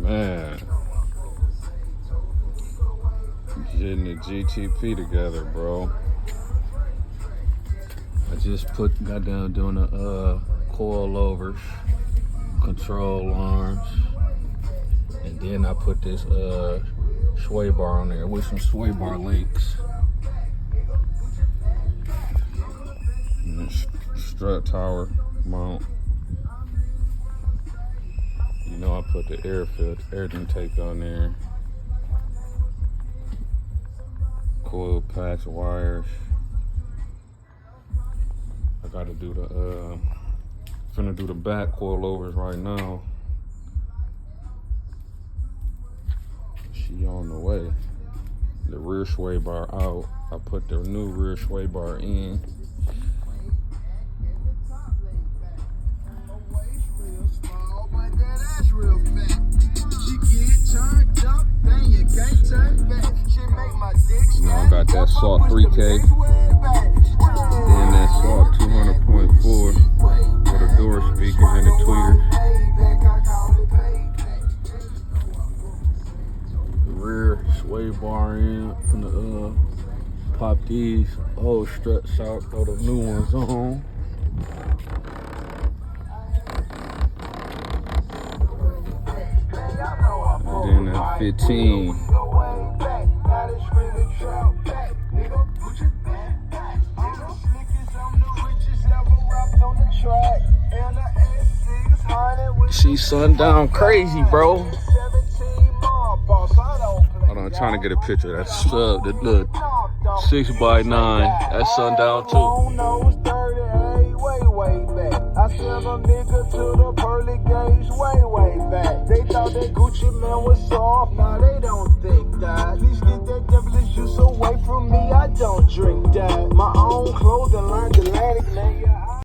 Man, getting the GTP together, bro. I just got down doing the coilovers, control arms, and then I put this sway bar on there with some sway bar links. And strut tower mount. You know, I put the air intake on there. Coil patch wires. I gotta do the finna do the back coilovers right now. She on the way. The rear sway bar out. I put the new rear sway bar in. You know, I got that Salt 3K, and that Salt 200.4 for the door speakers and the tweeters. The rear sway bar in, finna pop these old struts out, throw the new ones on. And then at 15. She sundown crazy, bro. Hold on, I'm trying to get a picture. That's the 6x9. That's sundown too. I sent a nigga to the pearly gates way back. They thought that Gucci man was soft, now they don't think that. Please get that devilish juice away from me, I don't drink that. My own clothing line, Atlantic man.